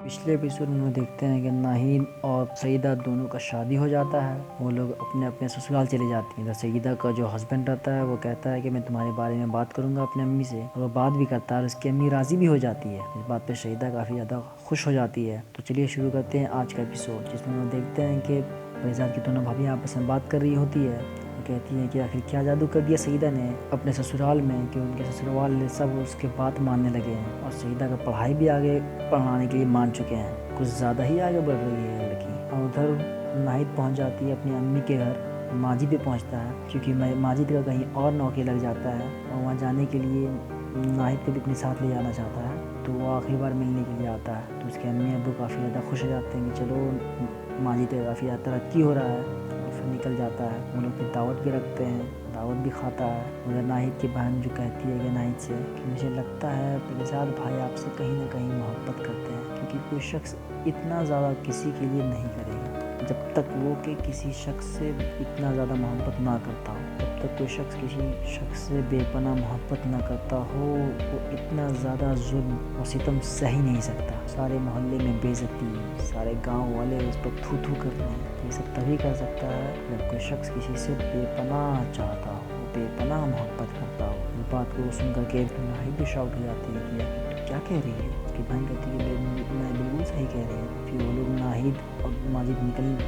पिछले एपिसोड में देखते हैं कि नाहिद और सईदा दोनों का शादी हो जाता है। वो लोग अपने अपने ससुराल चले जाती हैं। इधर सईदा का जो हस्बैंड रहता है वो कहता है कि मैं तुम्हारे बारे में बात करूंगा अपने अम्मी से, और वो बात भी करता है और उसकी अम्मी राजी भी हो जाती है। इस बात पे सईदा काफ़ी ज़्यादा खुश हो जाती है। तो चलिए शुरू करते हैं आज का एपिसोड, जिसमें हम देखते हैं कि फैजाद की दोनों भाभी आपस में बात कर रही होती है। कहती हैं कि आखिर क्या जादू कर दिया सईदा ने अपने ससुराल में कि उनके ससुराल वाले सब उसके बात मानने लगे हैं, और सईदा का पढ़ाई भी आगे पढ़ाने के लिए मान चुके हैं। कुछ ज़्यादा ही आगे बढ़ रही है लड़की। और उधर नाहिद पहुंच जाती है अपनी अम्मी के घर। माजिद भी पहुंचता है क्योंकि माजिद का कहीं और नौकरी लग जाता है, और वहाँ जाने के लिए नाहिद को भी अपने साथ ले जाना चाहता है। तो वो आखिरी बार मिलने के लिए आता है। तो उसके अम्मी अब्बू काफ़ी ज़्यादा खुश हो जाते हैं कि चलो माजिद का काफ़ी ज़्यादा तरक्की हो रहा है। फिर निकल जाता है। वो लोग फिर दावत भी रखते हैं, दावत भी खाता है। उधर नाहिद की बहन जो कहती है कि नाहिद से कि मुझे लगता है फैजाद भाई आपसे कहीं ना कहीं मोहब्बत करते हैं, क्योंकि कोई शख्स इतना ज़्यादा किसी के लिए नहीं करेगा जब तक वो कि किसी शख्स से इतना ज़्यादा मोहब्बत ना करता हो। जब तक कोई शख्स किसी शख्स से बेपनाह मोहब्बत ना करता हो, वो इतना ज़्यादा जुल्म और सितम सह ही नहीं सकता। सारे मोहल्ले में बेइज्जती, सारे गांव वाले उस पर थू थू कर रहे हैं। ये सब तभी कर सकता है जब कोई शख्स किसी से बेपनाह चाहता हो, बेपनाह मोहब्बत करता हो। इस बात को सुन करके नाहिद भी शॉक हो जाती है कि यार तू क्या कह रही है। उसकी बहन कहती है मैं बिल्कुल सही कह रही हूँ। फिर वो लोग नाहिद और माजिद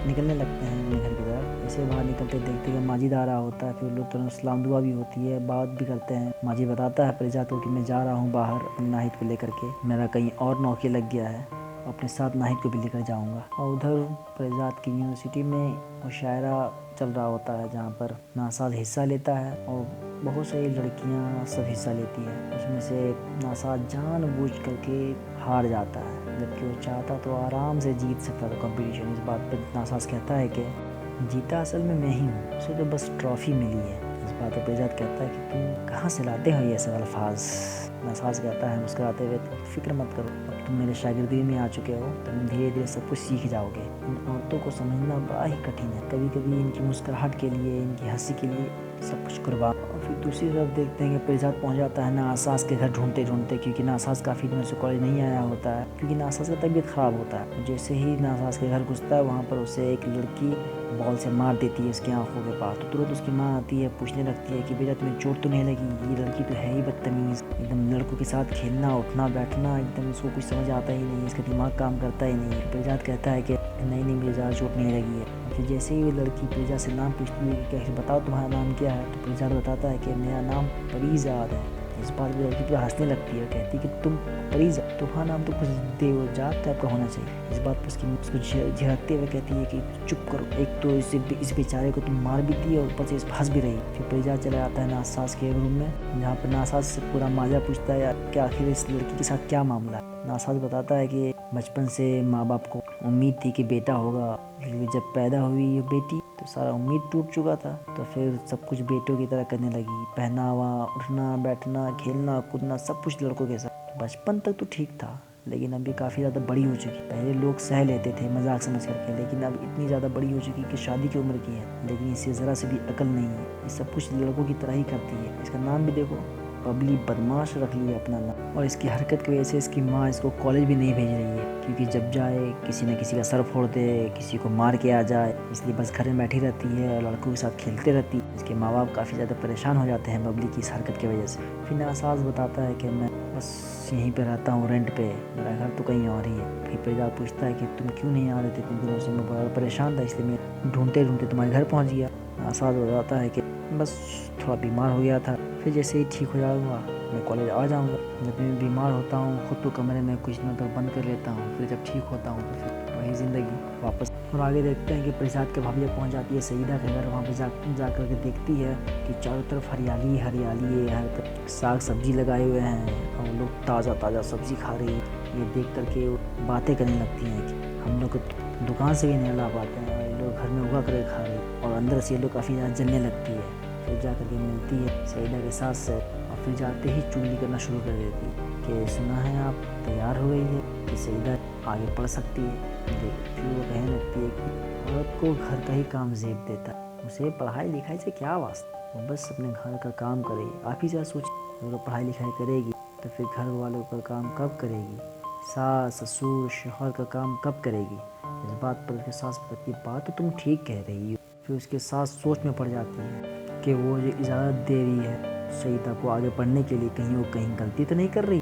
निकलने लगते हैं अपने घर की तरफ। ऐसे बाहर निकलते देखते हैं माजिद आ रहा होता है। फिर लोग तुरंत सलाम दुआ भी होती है, बात भी करते हैं। माजिद बताता है फैजाद को कि मैं जा रहा हूँ बाहर नाहिद को लेकर के, मेरा कहीं और नौकरी लग गया है, अपने साथ नाहिद को भी लेकर जाऊंगा। और उधर फैजाद की यूनिवर्सिटी में मुशायरा चल रहा होता है, जहाँ पर नासाज हिस्सा लेता है और बहुत सारी लड़कियाँ सब हिस्सा लेती हैं। उसमें से नासाज जानबूझ करके हार जाता है, जबकि वो चाहता तो आराम से जीत सकता था कंपटीशन। इस बात पर नासाज कहता है कि जीता असल में मैं ही हूँ, उसे तो बस ट्रॉफी मिली है। इस बात पर फैजाद कहता है कि तुम कहाँ से लाते हो ये सब अल्फाज। नासाज कहता है मुस्कुराते हुए, फिक्र मत करो, अब तुम मेरे शागिर्दी में आ चुके हो, तुम धीरे धीरे सब कुछ सीख जाओगे। इन औरतों को समझना बड़ा ही कठिन है, कभी कभी इनकी मुस्कुराहट के लिए, इनकी हंसी के लिए सब कुछ कुर्बान। और फिर दूसरी तरफ देखते हैं कि फैजाद पहुंच जाता है नासाज के घर ढूंढते ढूंढते, क्योंकि नासाज काफ़ी दिनों से कॉलेज नहीं आया होता है, क्योंकि नासाज का तबीयत ख़राब होता है। जैसे ही नासाज के घर घुसता है, वहाँ पर उसे एक लड़की बॉल से मार देती है उसकी आंखों के पास। तो तुरंत उसकी माँ आती है, पूछने लगती है कि बेटा तुम्हें चोट तो नहीं लगी। ये लड़की तो है ही बदतमीज़, एकदम लड़कों के साथ खेलना उठना बैठना एकदम इसको कुछ समझ आता ही नहीं, इसका दिमाग काम करता ही नहीं है। फैजाद कहता है कि नहीं नहीं मुझे ज़्यादा चोट नहीं लगी है। फिर जैसे ही वो लड़की फैजाद से नाम पूछती है कि क्या बताओ तुम्हारा नाम क्या है, तो फैजाद बताता है कि मेरा नाम फरीजाद है। इस बात पर लड़की पूरा हंसने लगती है, कहती है कि तुम फरीजाद, तुम्हारा नाम तो कुछ देवजात टाइप का होना चाहिए। इस बात पर उसको झिड़कते हुए कहती है कि चुप करो, एक तो इस बेचारे को तुम मार भी दी और ऊपर से इस हंस भी रही। फिर फैजाद चला जाता है नासाज के रूम में, जहाँ पर नासाज से पूरा माजरा पूछता है कि आखिर इस लड़की के साथ क्या मामला है। नासाज बताता है कि बचपन से माँ बाप को उम्मीद थी कि बेटा होगा, लेकिन जब पैदा हुई ये बेटी तो सारा उम्मीद टूट चुका था। तो फिर सब कुछ बेटों की तरह करने लगी, पहनावा उठना बैठना खेलना कूदना सब कुछ लड़कों के साथ। बचपन तक तो ठीक था, लेकिन अभी काफ़ी ज़्यादा बड़ी हो चुकी। पहले लोग सह लेते थे मजाक समझ करके, लेकिन अब इतनी ज़्यादा बड़ी हो चुकी कि शादी की उम्र की है, लेकिन इसे ज़रा से भी अकल नहीं है। ये सब कुछ लड़कों की तरह ही करती है। इसका नाम भी देखो, बबली बदमाश रख लिया अपना नाम। और इसकी हरकत की वजह से इसकी माँ इसको कॉलेज भी नहीं भेज रही है, क्योंकि जब जाए किसी न किसी का सर फोड़ दे, किसी को मार के आ जाए, इसलिए बस घर में बैठी रहती है और लड़कों के साथ खेलते रहती है। इसके माँ बाप काफ़ी ज़्यादा परेशान हो जाते हैं बबली की इस हरकत की वजह से। फिर नासाज बताता है कि मैं बस यहीं पे रहता हूँ रेंट पे, मेरा घर तो कहीं और ही है। फिर फैजाद पूछता है कि तुम क्यों नहीं आ रहे थे इतने दिनों से, मैं बड़ा परेशान था इसलिए मैं ढूंढते ढूंढते तुम्हारे घर पहुँच गया। नासाज बताता है कि बस थोड़ा बीमार हो गया था, फिर जैसे ही ठीक हो जाऊँगा मैं कॉलेज आ जाऊँगा। जब मैं बीमार होता हूँ खुद तो कमरे में कुछ दिनों तक बंद कर लेता हूँ, फिर जब ठीक होता हूँ तो फिर वही ज़िंदगी वापस। और आगे देखते हैं कि फैजाद के भाभी पहुँच जाती है सईदा के घर। वहाँ पर जा कर के देखती है कि चारों तरफ हरियाली हरियाली है, हर तरफ साग सब्जी लगाए हुए हैं और लोग ताज़ा ताज़ा सब्जी खा रही है। ये देख करके बातें करने लगती हैं कि हम लोग दुकान से भी नहीं ला पाते हैं, ये लोग घर में उगा कर खा रहे हैं। और अंदर से ये लोग काफ़ी ज़्यादा जलने लगती है। फिर जा करके मिलती है सईदा के साथ से, और फिर जाते ही चुगली करना शुरू कर देती है कि सुना है आप तैयार हो गई है कि सईदा आगे पढ़ सकती है। फिर वो कहने लगती है कि औरत को घर का ही काम जेब देता है, उसे पढ़ाई लिखाई से क्या वास्ता, वो बस अपने घर का काम करेगी। आप ही क्या सोचिए, अगर वो पढ़ाई लिखाई करेगी तो फिर घर वालों का काम कब करेगी। सास ससुर शौहर का काम कब करेगी। इस बात पर उसकी सास कहती है बात तो तुम ठीक कह रही हो। फिर उसकी सास सोच में पड़ जाती है कि वो जो इजाज़त दे रही है सईदा को आगे बढ़ने के लिए, कहीं वो कहीं गलती तो नहीं कर रही।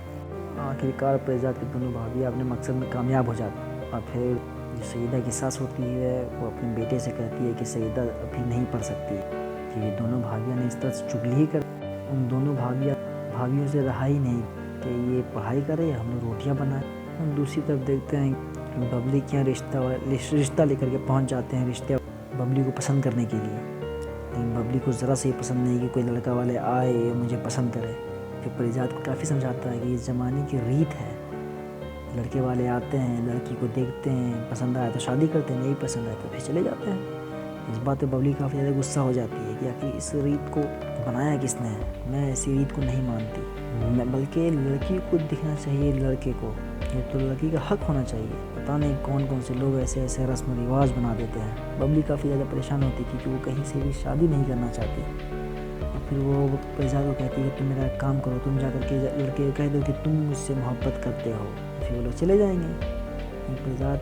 आखिरकार परिजात के दोनों भाभी अपने मकसद में कामयाब हो जाती। और फिर जो सईदा की सास होती है वो अपने बेटे से कहती है कि सईदा अभी नहीं पढ़ सकती, क्योंकि दोनों भाभियाँ ने इस तरह से चुगली ही कर उन दोनों भाभियों से रहा ही नहीं कि ये पढ़ाई करे हम लोग रोटियाँ बनाए। हम दूसरी तरफ देखते हैं कि बबली के यहाँ रिश्ता लेकर के पहुँच जाते हैं, रिश्ते बबली को पसंद करने के लिए। लेकिन बबली को ज़रा से ही पसंद नहीं कि कोई लड़का वाले आए मुझे पसंद करे। फिर परिजात को काफ़ी समझाता है कि इस ज़माने की रीत है, लड़के वाले आते हैं, लड़की को देखते हैं, पसंद आया तो शादी करते हैं, नहीं पसंद आया तो फिर चले जाते हैं। इस बात पे बबली काफ़ी ज़्यादा गुस्सा हो जाती है कि आखिर इस रीत को बनाया किसने है, मैं ऐसी रीत को नहीं मानती। बल्कि लड़की को दिखना चाहिए लड़के को, ये तो लड़की का हक होना चाहिए। पता नहीं कौन कौन से लोग ऐसे ऐसे रस्म रिवाज बना देते हैं। बबली काफ़ी ज़्यादा परेशान होती है क्योंकि वो कहीं से भी शादी नहीं करना चाहती। और फिर वो परिजात को कहती है कि तुम मेरा काम करो, तुम जा करके लड़के को कह दो कि तुम मुझसे मोहब्बत करते हो। फिर वो लोग चले जाएंगे। परिजात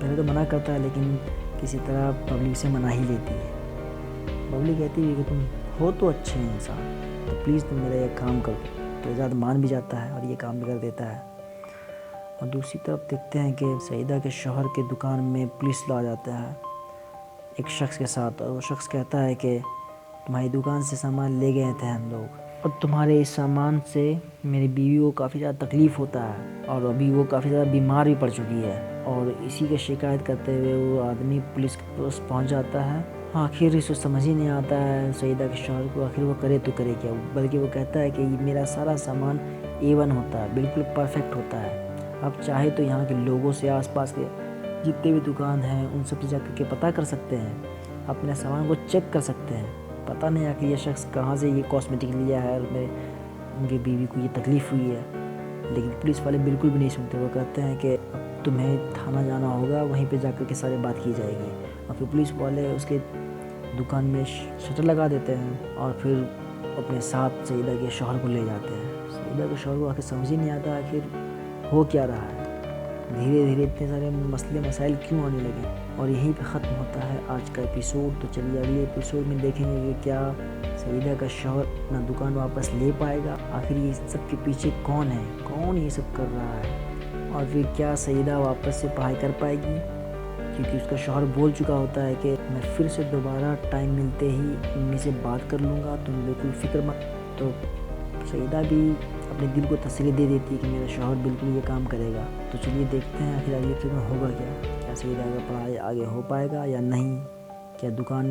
पहले तो मना करता है लेकिन किसी तरह बबली से मना ही लेती है। बबली कहती है कि तुम हो तो अच्छे इंसान, तो प्लीज़ तुम मेरा ये काम कर दो। परिजात मान भी जाता है और ये काम भी कर देता है। और दूसरी तरफ देखते हैं कि सईदा के शौहर के दुकान में पुलिस ला जाता है एक शख्स के साथ, और वो शख्स कहता है कि तुम्हारी दुकान से सामान ले गए थे हम लोग, और तुम्हारे इस सामान से मेरी बीवी को काफ़ी ज़्यादा तकलीफ़ होता है और अभी वो काफ़ी ज़्यादा बीमार भी पड़ चुकी है। और इसी की शिकायत करते हुए वो आदमी पुलिस के पास पहुँच जाता है। आखिर इसको समझ ही नहीं आता है सईदा के शौहर को, आखिर वो करे तो करे क्या। बल्कि वो कहता है कि मेरा सारा सामान A1 होता है, बिल्कुल परफेक्ट होता है। आप चाहे तो यहाँ के लोगों से, आसपास के जितने भी दुकान हैं उन सब से जा करके पता कर सकते हैं, अपने सामान को चेक कर सकते हैं। पता नहीं आखिर ये शख्स कहाँ से ये कॉस्मेटिक लिया है और मेरे उनकी बीवी को ये तकलीफ़ हुई है। लेकिन पुलिस वाले बिल्कुल भी नहीं सुनते। वो कहते हैं कि अब तुम्हें थाना जाना होगा, वहीं पे जाकर के सारी बात की जाएगी। और फिर पुलिस वाले उसके दुकान में शटर लगा देते हैं और फिर अपने साथ सईदा के शौहर को ले जाते हैं। सईदा के शौहर को आखिर समझ ही नहीं आता आखिर हो क्या रहा है। धीरे धीरे इतने सारे मसले मसाइल क्यों आने लगे। और यहीं पे ख़त्म होता है आज का एपिसोड। तो चलिए अगले एपिसोड में देखेंगे कि क्या सईदा का शौहर अपना दुकान वापस ले पाएगा, आखिर ये सब के पीछे कौन है, कौन ये सब कर रहा है। और फिर क्या सईदा वापस से पढ़ाई कर पाएगी, क्योंकि उसका शौहर बोल चुका होता है कि मैं फिर से दोबारा टाइम मिलते ही मम्मी से बात कर लूँगा, तुम बिल्कुल फिक्र मत। तो सईदा भी अपने दिल को तसल्ली दे देती है कि मेरा शौहर बिल्कुल ये काम करेगा। तो चलिए देखते हैं आखिर अगले एपिसोड में होगा क्या सईदा का पढ़ाई आगे हो पाएगा या नहीं, क्या दुकान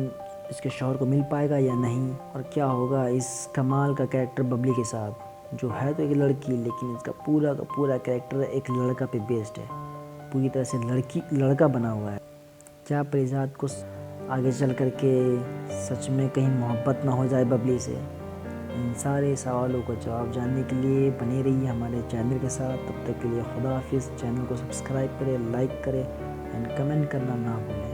इसके शौहर को मिल पाएगा या नहीं, और क्या होगा इस कमाल का कैरेक्टर बबली के साथ, जो है तो एक लड़की लेकिन इसका पूरा का पूरा कैरेक्टर एक लड़का पे बेस्ड है, पूरी तरह से लड़का बना हुआ है। क्या परिजात को आगे चल कर के सच में कहीं मोहब्बत ना हो जाए बबली से। इन सारे सवालों का जवाब जानने के लिए बने रहिए हमारे चैनल के साथ। तब तक के लिए खुदा हाफिज़। चैनल को सब्सक्राइब करें, लाइक करें एंड कमेंट करना ना भूलें।